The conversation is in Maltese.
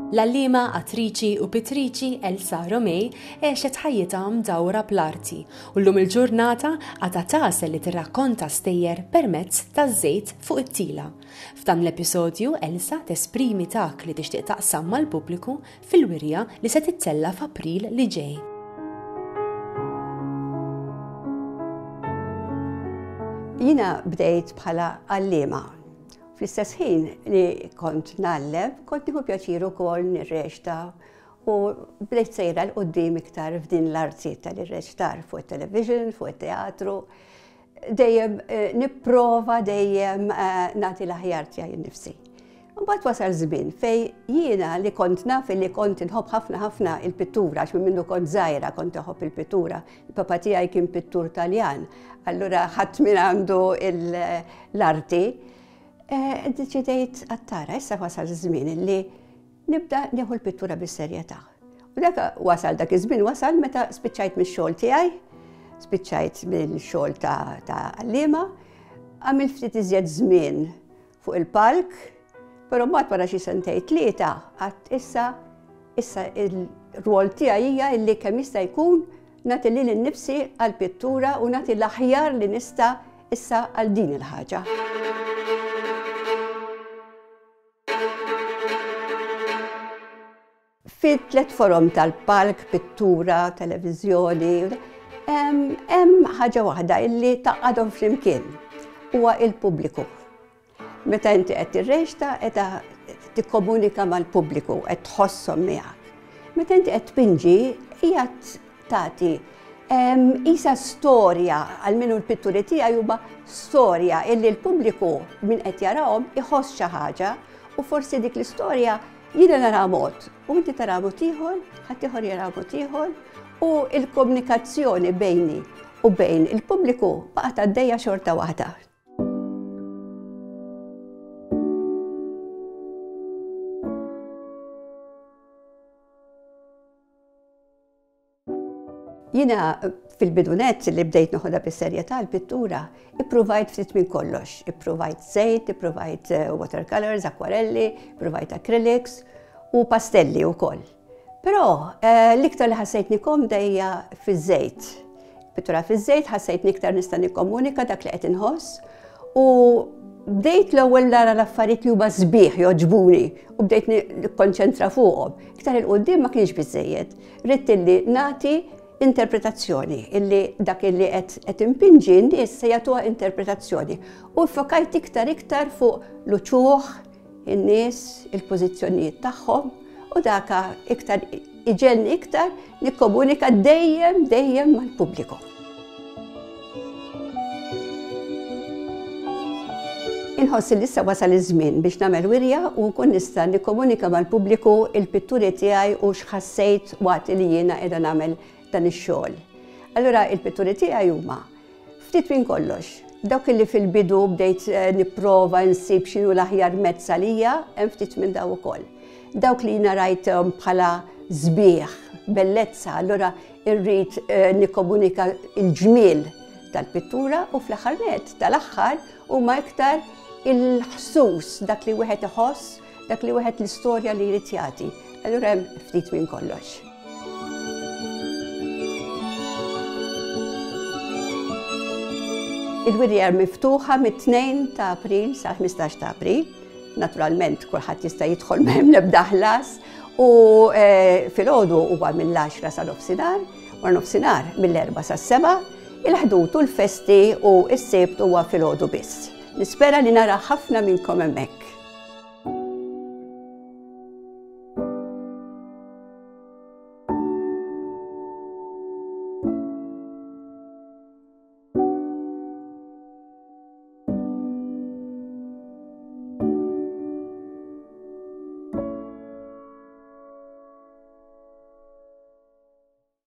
L-allima, attriċi u pittriċi Elsa Romej għexet ħajjitha mdawra bl-arti u llum il-ġurnata għadha tasel li tirrakkonta stejjer permezz taż-żejt fuq it-tila. F'dan l-episodju Elsa tesprimi dak li tixtieq taqsam mal-pubbliku fil-wirja li se tittella f'April li ġej. Jiena bdejt bħala allima. Fl-istess ħin li kont nallem, kont nieħu pjaċir ukoll nirreċta u bdejt sejra l-qudiem iktar f'din l-arti tal-irreċtar fuq it-television, fuq it-teatru. Dejjem nipprova dejjem nagħti l-aħjar tiegħi nnifsi. Mbagħad wasal żmien fejn jiena li kont naf li kont inħobb ħafna il-pittura għax minn minnu kont żgħira kont iħobb il-pittura. Il-papa tiegħi kien pittur Taljan, allura ħadd min għandu l-arti. Deċidejt għattara, issa wasal żmien li nibda nieħu l-pittura bis-serjetà. U dak wasal dak iż-żmien wasal meta spiċċajt mix-xogħol tiegħi, spiċċajt mill-xogħol ta' allima, għamil ftit iżjed żmien fuq il-palk, però mbagħad wara xi sentejn tlieta qatt issa il-rwol tiegħi hija li kemm jista' jkun nagħti lil innifsi għall-pittura u nagħti l-aħjar li nista' issa għal din il-ħaġa. Fit-tlet forom tal-palk, pittura, televiżjoni, hemm ħaġa waħda illi taqgħadhom flimkien huwa il-pubbliku. Meta inti qed tirreċta qed tikkomunika mal-pubbliku, qed tħosshom miegħek. Meta inti qed tpinġi hija tagħti isa storja għal minnu l-pitturi tiegħi huma storja illi l-pubbliku min qed jarahom iħoss xi ħaġa u forsi dik l-istorja jiena nara mod, u inti tara mod ieħor, ħadd ieħor jara mod ieħor, u l-komunikazzjoni bejni u bejn il-pubbliku baqgħet għaddejja xorta waħda. Jiena fil-bidunet li bdejt noħodha bis-serjetà l-pittura, ippruvajt ftit minn kollox. Ippruvajt żejt, ippruvajt watercolors, akwarelli, ippruvajt acrylics u pastelli wkoll. Però l-iktar li ħassejtni komda hija fiż-żejt. Pittura fiż-żejt ħassejtni iktar nista' nikkomunika dak li qed inħoss u bdejt l-ewwel nara l-affarijiet li huma sbieħ joġbuni u bdejt nikkonċentra fuqhom. Iktar il-qudiem ma kienx biżżejjed. Ridt illi nagħti interpretazzjoni, illi dak illi qed impinġi nies se jagħtuha interpretazzjoni. U ffokajt iktar fuq l-uċuħ, in-nies, il-pożizzjonijiet tagħhom u daka iktar iġenni iktar nikkomunika dejjem mal-pubbliku. Inħoss li issa wasal iż-żmien biex nagħmel wirja u nkun nista' nikkomunika mal-pubbliku il-pitturi tiegħi u x'ħassejt waqt li jiena qiegħda nagħmel dan ix-xogħol. Allura il-pitturi tiegħi huma ftit minn kollox. Dawk li fil-bidu bdejt nipprova nsib x'inhu l-aħjar mezz għalija, hemm ftit minn dawn ukoll. Dawk li jiena rajthom bħala sbieħ, bellezza, allura irrid nikkomunika l-ġmiel tal-pittura u fl-aħħar nett tal-aħħar huma iktar il-ħsuss dak li wieħed iħoss, dak li wieħed l-istorja li jrid jagħti. Allura hemm ftit minn kollox. Il-wirja miftuħa mit-2 ta' April sa' 15 ta' April. Naturalment kulħadd jista' jidħol m'hemm l-ebda ħlas u filgħodu huwa mill-10 sa' nofsinhar, wara nofsinhar mill-4 sas-7, il-ħdud u l-festi u s-sebt huwa filgħodu biss. Nispera li nara ħafna minnkom hemmhekk.